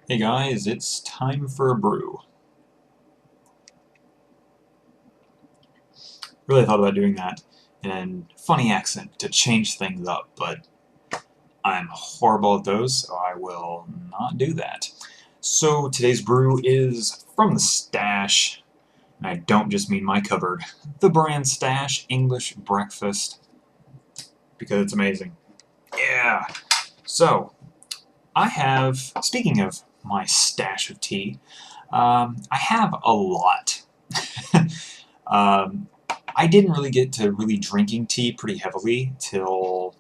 Hey guys, it's time for a brew. Really thought about doing that in a funny accent to change things up, but I'm horrible at those, so I will not do that. So today's brew is from the stash, and I don't just mean my cupboard. The brand Stash English Breakfast, because it's amazing. Yeah! So, I have, speaking of my stash of tea, I have a lot. um, I didn't really get to really drinking tea pretty heavily till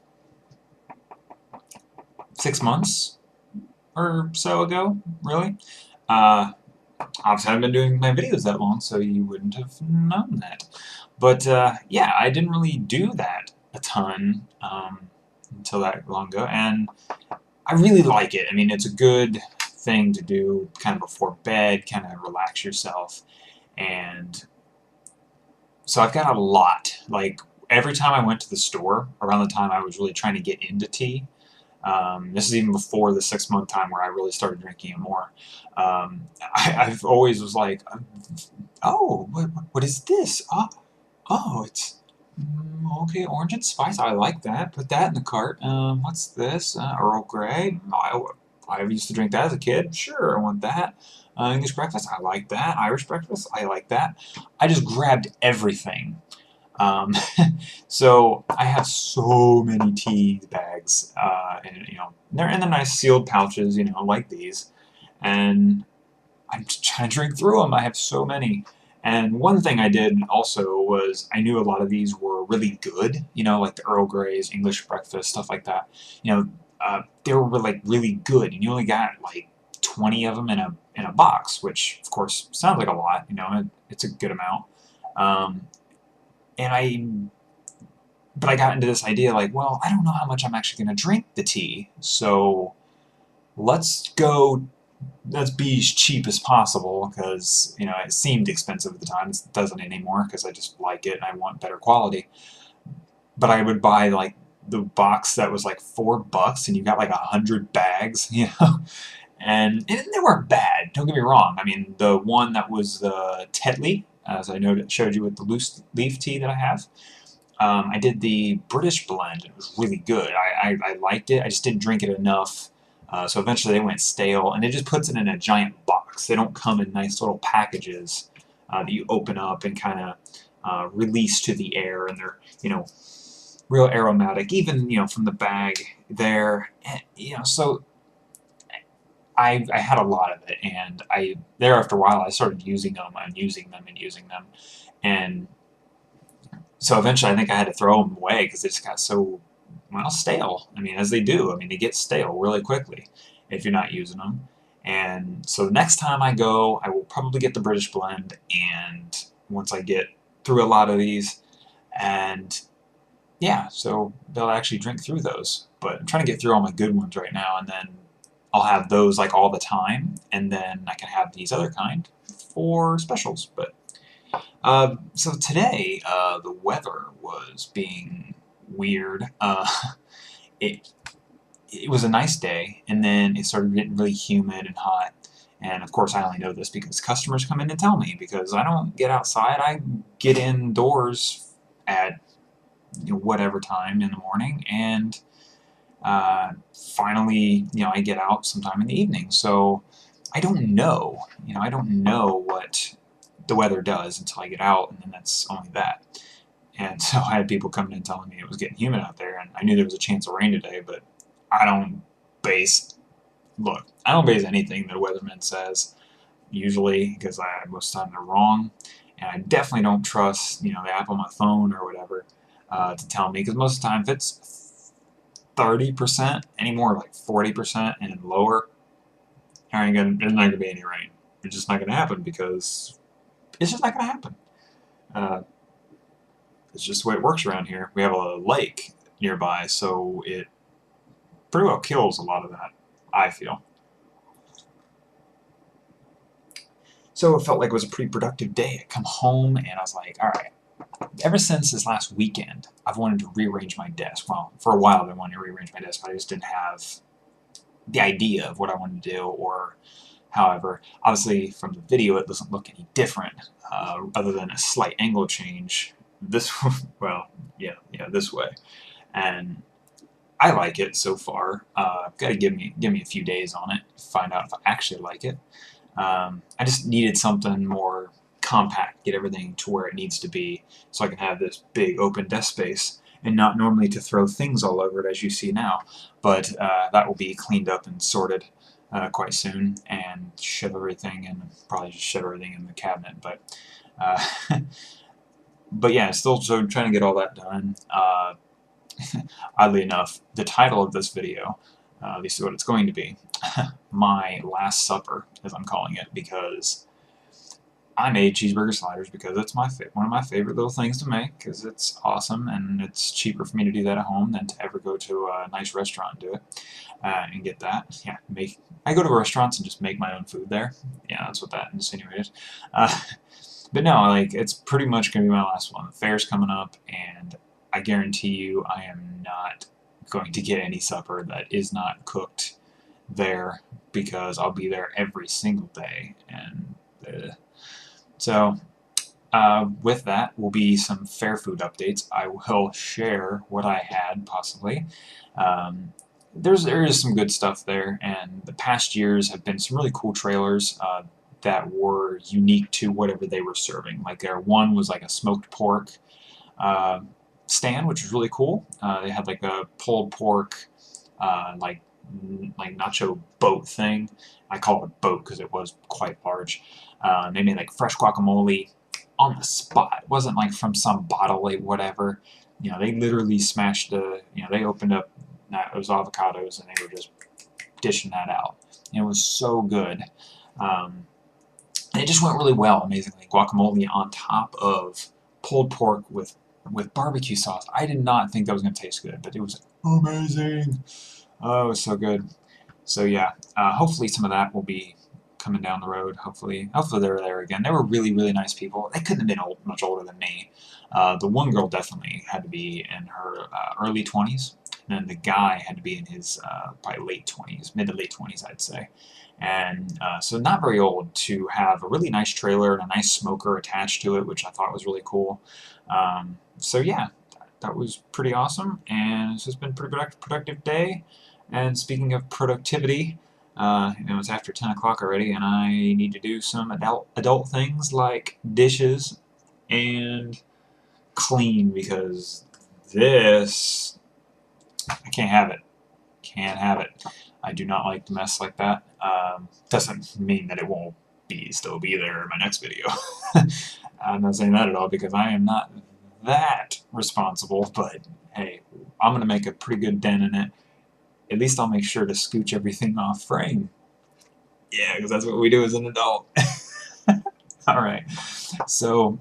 6 months or so ago, really. Uh, Obviously, I haven't been doing my videos that long, so you wouldn't have known that. But yeah, I didn't really do that a ton until that long ago, and I really like it. I mean, it's a good thing to do kind of before bed, kind of relax yourself, and so I've got a lot. Like every time I went to the store, around the time I was really trying to get into tea, this is even before the 6 month time where I really started drinking it more. I've always was like, oh, what is this? Oh, it's okay, orange and spice. I like that. Put that in the cart. What's this? Earl Grey. I used to drink that as a kid. Sure, I want that. English breakfast. I like that. Irish breakfast. I like that. I just grabbed everything. Um, so I have so many tea bags, and they're in the nice sealed pouches, like these, and I'm just trying to drink through them. I have so many. And one thing I did also was I knew a lot of these were really good, like the Earl Greys, English breakfast, stuff like that. They were like really good, and you only got like 20 of them in a box, which of course sounds like a lot. It's a good amount. Um, and but I got into this idea like, well, I don't know how much I'm actually going to drink the tea, so let's go. Let's be as cheap as possible because it seemed expensive at the time. It doesn't anymore because I just like it and I want better quality. But I would buy like the box that was like $4 and you got like 100 bags, and they weren't bad. Don't get me wrong. I mean, the one that was the Tetley, as I showed you with the loose leaf tea that I have. I did the British blend. It was really good. I liked it. I just didn't drink it enough. So eventually they went stale, and it just puts it in a giant box. They don't come in nice little packages that you open up and kind of release to the air, and they're real aromatic, even from the bag there. So I had a lot of it, and there after a while I started using them and using them and using them, and so eventually I think I had to throw them away because they just got so, well, stale. I mean, as they do. I mean, they get stale really quickly if you're not using them. And so the next time I go, I will probably get the British blend, and once I get through a lot of these, and yeah, so they'll actually drink through those. But I'm trying to get through all my good ones right now, and then I'll have those like all the time, and then I can have these other kind for specials. But so today, the weather was being weird. It it was a nice day, and then it started getting really humid and hot. And of course, I only know this because customers come in and tell me because I don't get outside. I get indoors at whatever time in the morning, and finally, I get out sometime in the evening. So I don't know. I don't know what the weather does until I get out, and then that's only that. And so I had people coming in telling me it was getting humid out there, and I knew there was a chance of rain today, but I don't base, look, I don't base anything that a weatherman says, usually, because most of the time they're wrong, and I definitely don't trust, the app on my phone or whatever to tell me, because most of the time if it's 30%, any more like 40% and lower, there's not going to be any rain. It's just not going to happen because it's just not going to happen. Uh, It's just the way it works around here. We have a lake nearby, so it pretty well kills a lot of that, I feel. So it felt like it was a pretty productive day. I come home and I was like, all right, ever since this last weekend, I've wanted to rearrange my desk. Well, for a while I've been wanting to rearrange my desk, but I just didn't have the idea of what I wanted to do, or however, obviously from the video it doesn't look any different, other than a slight angle change. This, well, yeah, this way, and I like it so far. Got to give me a few days on it to find out if I actually like it. I just needed something more compact, get everything to where it needs to be, so I can have this big open desk space, and not normally to throw things all over it as you see now. But that will be cleaned up and sorted quite soon, and shove everything in, probably just shove everything in the cabinet. But uh, but yeah, still so trying to get all that done. Oddly enough, the title of this video, at least what it's going to be, My Last Supper, as I'm calling it, because I made cheeseburger sliders because it's one of my favorite little things to make, because it's awesome and it's cheaper for me to do that at home than to ever go to a nice restaurant and do it and get that. Yeah, I go to restaurants and just make my own food there. Yeah, that's what that insinuated. Uh, but no, like, it's pretty much going to be my last one. The fair's coming up, and I guarantee you I am not going to get any supper that is not cooked there, because I'll be there every single day. And so with that will be some fair food updates. I will share what I had, possibly. Um, there is some good stuff there, and the past years have been some really cool trailers that were unique to whatever they were serving. Like, one was like a smoked pork uh, stand, which was really cool. They had like a pulled pork, like nacho boat thing. I call it a boat because it was quite large. They made like fresh guacamole on the spot. It wasn't like from some bottle, like whatever. They literally smashed they opened up those avocados and they were just dishing that out. And it was so good. And it just went really well, amazingly. Guacamole on top of pulled pork with barbecue sauce. I did not think that was going to taste good, but it was amazing. Oh, it was so good. So yeah, hopefully some of that will be coming down the road. Hopefully they're there again. They were really, really nice people. They couldn't have been much older than me. The one girl definitely had to be in her early 20s, and then the guy had to be in his probably late 20s, mid to late 20s, I'd say. And so not very old, to have a really nice trailer and a nice smoker attached to it, which I thought was really cool. So yeah, that was pretty awesome, and it's just been a pretty productive day. And speaking of productivity, it's after 10 o'clock already, and I need to do some adult things like dishes and clean, because this, I can't have it. Can't have it. I do not like to mess like that. Doesn't mean that it won't still be there in my next video. I'm not saying that at all, because I am not that responsible, but hey, I'm going to make a pretty good dent in it. At least I'll make sure to scooch everything off frame. Yeah, because that's what we do as an adult. Alright, so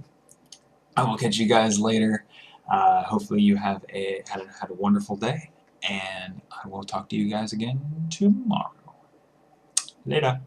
I will catch you guys later. Hopefully you have had a wonderful day, and I will talk to you guys again tomorrow. Later.